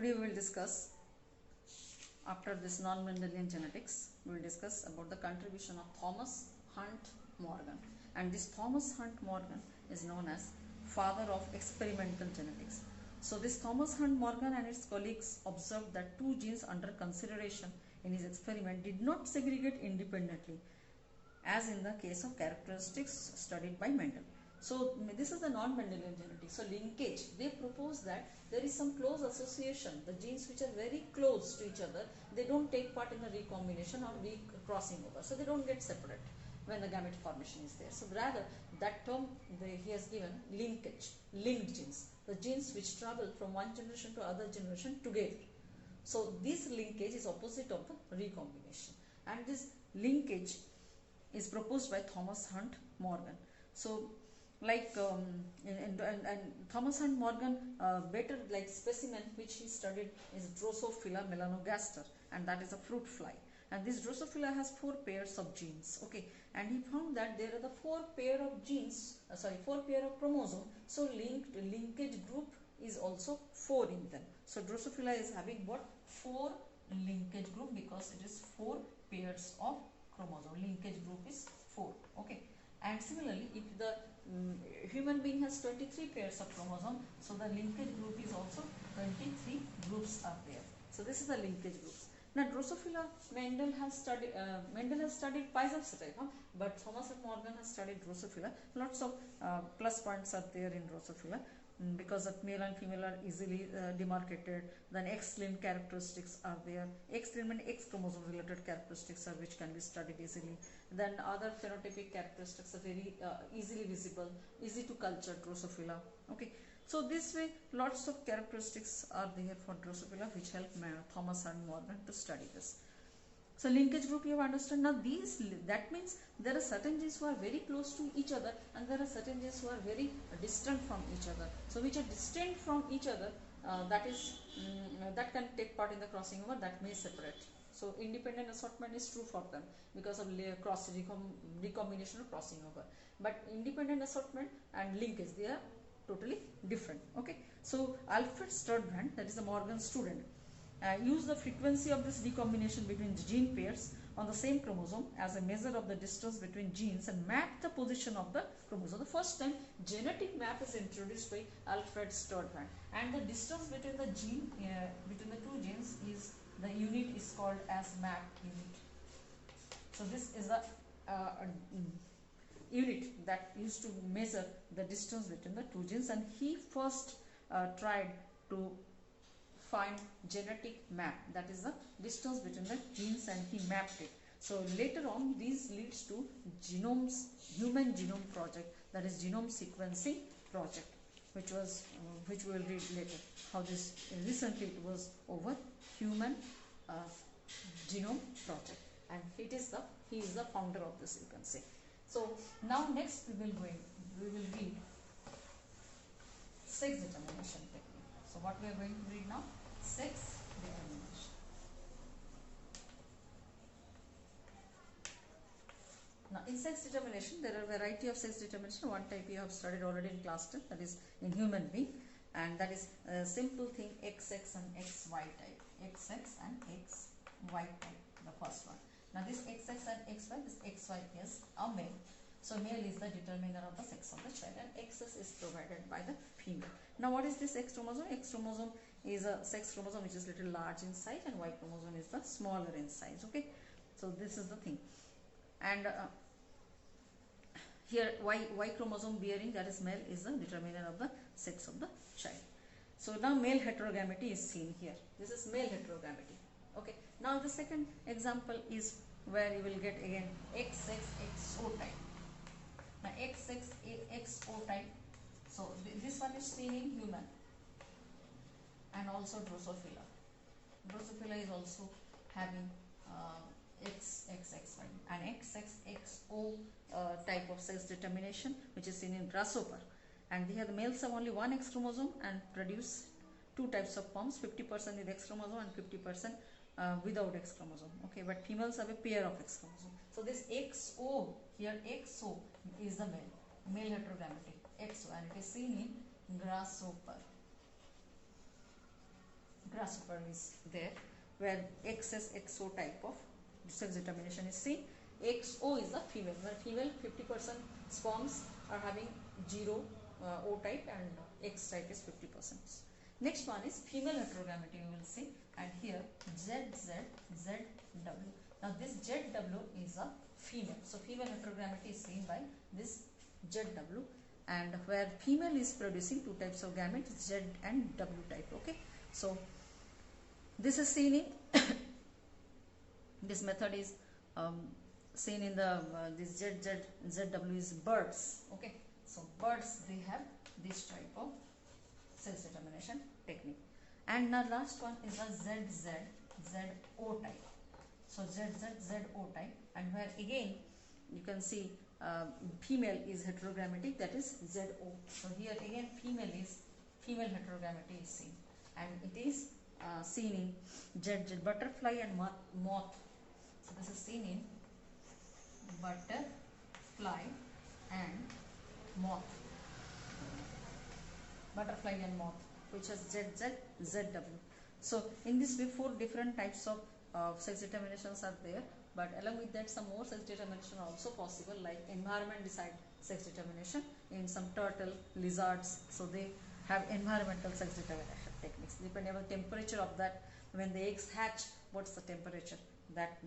We will discuss, after this non-Mendelian genetics, we will discuss about the contribution of Thomas Hunt Morgan. And this Thomas Hunt Morgan is known as father of experimental genetics. So this Thomas Hunt Morgan and his colleagues observed that two genes under consideration in his experiment did not segregate independently, as in the case of characteristics studied by Mendel. So this is the non-Mendelian genetics. So linkage, they propose that there is some close association. The genes which are very close to each other, they don't take part in the recombination or recrossing over. So they don't get separate when the gamete formation is there. So rather that term he has given linkage, linked genes, the genes which travel from one generation to other generation together. So this linkage is opposite of the recombination, and this linkage is proposed by Thomas Hunt Morgan. So like and Thomas Hunt Morgan better like specimen which he studied is Drosophila melanogaster, and that is a fruit fly. And this Drosophila has 4 pairs of genes, okay, and he found that there are the 4 pair of genes, 4 pair of chromosome. So linkage group is also 4 in them. So Drosophila is having what? 4 linkage group, because it is 4 pairs of chromosome. Linkage group is 4, okay. And similarly, if the human being has 23 pairs of chromosome, so the linkage group is also 23 groups are there. So this is the linkage groups. Now Drosophila, Mendel has studied Physocyte, but Thomas and Morgan has studied Drosophila. Lots of plus points are there in Drosophila, because of male and female are easily demarcated. Then X-linked characteristics are there. X-linked and X chromosome related characteristics are which can be studied easily. Then other phenotypic characteristics are very easily visible, easy to culture Drosophila. Okay, so this way lots of characteristics are there for Drosophila which help Thomas and Morgan to study this. So linkage group you have understood. Now that means there are certain genes who are very close to each other, and there are certain genes who are very distant from each other. So which are distant from each other, that can take part in the crossing over, that may separate. So independent assortment is true for them because of recombination or crossing over. But independent assortment and linkage, they are totally different. Okay. So Alfred Sturdivant, that is a Morgan student, use the frequency of this recombination between gene pairs on the same chromosome as a measure of the distance between genes and map the position of the chromosome. The first time genetic map is introduced by Alfred Sturdivant, and the distance between the between the two genes is, the unit is called as map unit. So this is the unit that used to measure the distance between the two genes, and he first tried to find genetic map, that is the distance between the genes, and he mapped it. So later on this leads to human genome project, that is genome sequencing project, which we will read later how this recently it was over human genome project, and he is the founder of this, you can say. So now next we will read sex determination technique. So what we are going to read now? Sex determination. Now in sex determination there are a variety of sex determination. One type you have studied already in class 10, that is in human being, and that is a simple thing, XX and XY type. XX and XY type, the first one. Now this XX and XY, this XY is a male. So male is the determiner of the sex of the child, and XS is provided by the female. Now what is this X chromosome? X chromosome is a sex chromosome which is little large in size, and Y chromosome is the smaller in size. Okay, so this is the thing. And here Y chromosome bearing, that is male, is the determiner of the sex of the child. So now male heterogamety is seen here. This is male heterogamety. Okay, now the second example is where you will get again XXXO type. Now XXXO type, so this one is seen in human and also Drosophila. Drosophila is also having XXXY and XXXO type of sex determination, which is seen in grasshopper. And here the males have only one X chromosome and produce 2 types of sperms, 50% with X chromosome and 50% without X chromosome. Okay, but females have a pair of X chromosome. So this XO here, XO is the male heterogamety, XO, and it is seen in grasshopper. grasshopper is there, where XS XO type of sex determination is seen. XO is the female, where female 50% sperms are having 0 O type and X type is 50%. Next one is female heterogamity, you will see, and here ZZ ZW. Now this ZW is a female, so female heterogamity is seen by this ZW, and where female is producing 2 types of gametes, Z and W type. Okay, so this is seen in this method is seen in the this ZW is birds. Okay, so birds, they have this type of sex determination technique. And the last one is a ZO type. So ZO type, and where again you can see female is heterogrammatic, that is ZO. So here again female heterogrammaty is seen, and it is seen in Z butterfly and moth. So this is seen in butterfly and moth. Butterfly and moth, which has ZW. So in this way 4 different types of sex determinations are there, but along with that some more sex determination are also possible, like environment decide sex determination in some turtle, lizards. So they have environmental sex determination techniques depending on the temperature of that. When the eggs hatch, what's the temperature that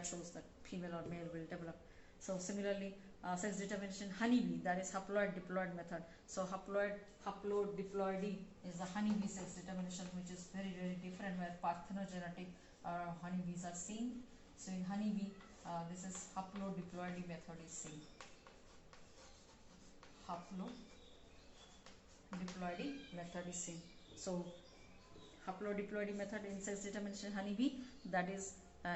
shows that female or male will develop. So similarly, sex determination honeybee, that is haploid diploid method. So haploid diploidy is the honeybee sex determination, which is very different, where parthenogenetic honeybees are seen. So in honeybee, this is haploid diploidy method is seen. Haploid diploidy method is seen. So haploid diploidy method in sex determination honeybee, that is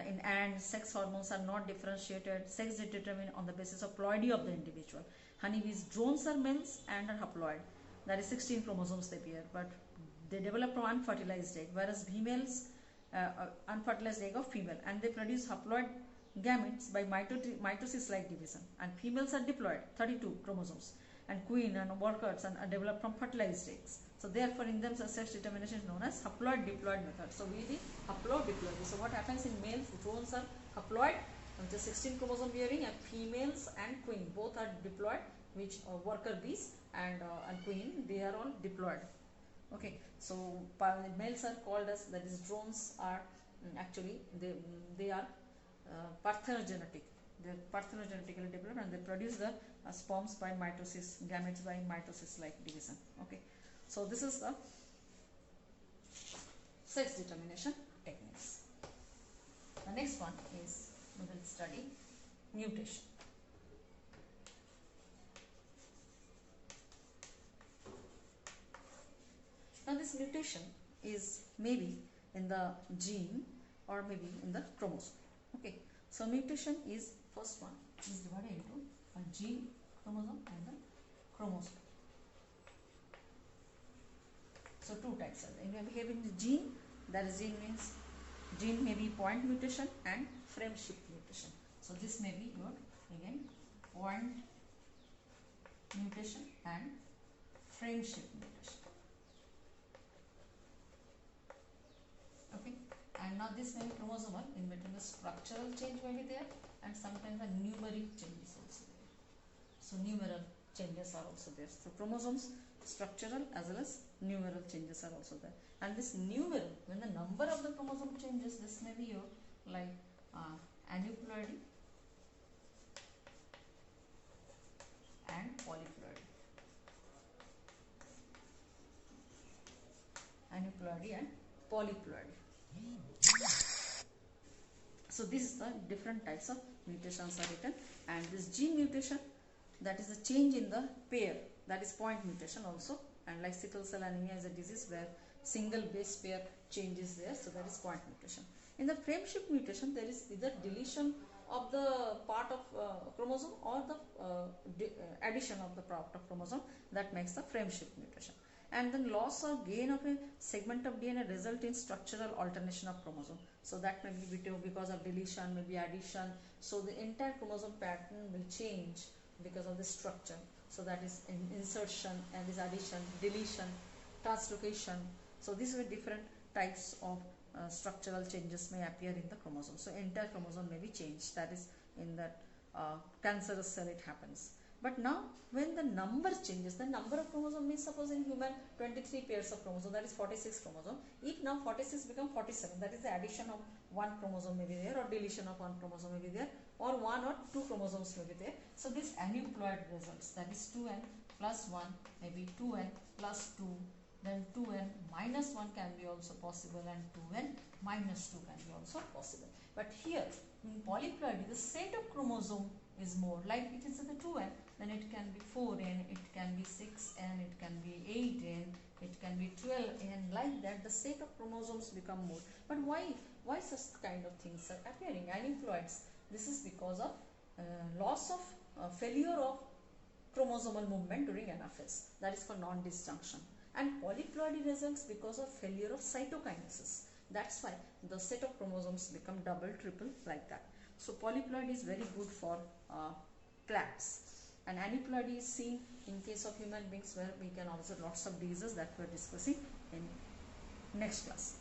in ant, sex hormones are not differentiated. Sex is determined on the basis of ploidy of the individual. Honeybees, drones are males and are haploid. That is 16 chromosomes they bear, but they develop from unfertilized egg, whereas females unfertilized egg of female, and they produce haploid gametes by mitosis-like division. And females are diploid, 32 chromosomes, and queen and workers are developed from fertilized eggs. So therefore in them sex determination is known as haploid diploid method. So we did haploid diploid. So what happens in males, drones are haploid, which is 16 chromosome bearing, and females and queen both are diploid, which worker bees and queen, they are all diploid. Okay, so males are called as, that is drones are actually they are parthenogenetic. They are parthenogenetically developed, and they produce the sperms by mitosis, gametes by mitosis like division. Okay, so this is the sex determination techniques. The next one is we will study mutation. Now this mutation is maybe in the gene or maybe in the chromosome. Okay, so mutation is, first one is divided into a gene, chromosome and the chromosome. So 2 types are there. We have in the gene, that is gene may be point mutation and frame shift mutation. So this may be your again point mutation and frame shift mutation. Okay, and now this may be chromosomal, in between the structural change may be there, and sometimes the numeric changes also there. So numeral changes are also there. So chromosomes, structural as well as numeral changes are also there. And this numeral, when the number of the chromosome changes, this may be your like aneuploidy and polyploidy. Aneuploidy and polyploidy. So this is the different types of mutations are written, and this gene mutation, that is the change in the pair, that is point mutation also, and like sickle cell anemia is a disease where single base pair change is there, so that is point mutation. In the frame shift mutation, there is either deletion of the part of chromosome or the addition of the part of chromosome, that makes the frame shift mutation. And then loss or gain of a segment of DNA result in structural alternation of chromosome. So that may be because of deletion, maybe addition. So the entire chromosome pattern will change because of the structure. So that is insertion, and this addition, deletion, translocation, So these were different types of structural changes may appear in the chromosome. So entire chromosome may be changed, that is in that cancerous cell it happens. But now when the number changes, the number of chromosome means, suppose in human 23 pairs of chromosome, that is 46 chromosome. If now 46 become 47, that is the addition of one chromosome may be there, or deletion of one chromosome may be there, or one or two chromosomes may be there. So this aneuploid results, that is 2n plus 1, maybe 2n plus 2, then 2n minus 1 can be also possible, and 2n minus 2 can be also possible. But here in polyploidy, the set of chromosome is more, like it is the 2n, then it can be 4n, it can be 6n, it can be 8n, it can be 12n, like that the set of chromosomes become more. But why such kind of things are appearing? Aneuploids, this is because of loss of failure of chromosomal movement during anaphase, that is for non-disjunction. And polyploidy results because of failure of cytokinesis. That's why the set of chromosomes become double, triple, like that. So polyploidy is very good for clades. And aneuploidy is seen in case of human beings, where we can observe lots of diseases that we are discussing in next class.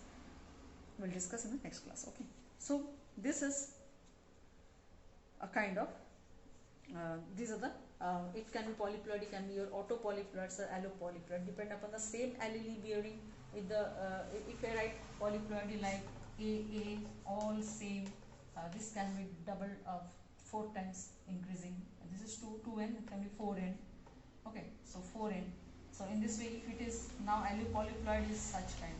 We'll discuss in the next class. Okay. So this is a kind of these are the it can be polyploidy, can be your autopolyploids or allopolyploid, depend upon the same allele bearing with the if I write polyploidy like AA, all same, this can be double 4 times increasing. This is 2n, it can be 4n. Okay, so 4n. So in this way, if it is now allopolyploid is such kind.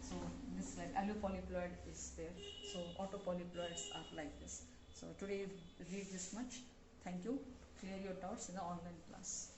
So this like allopolyploid is there. So autopolyploids are like this. So today read this much. Thank you. Clear your doubts in the online class.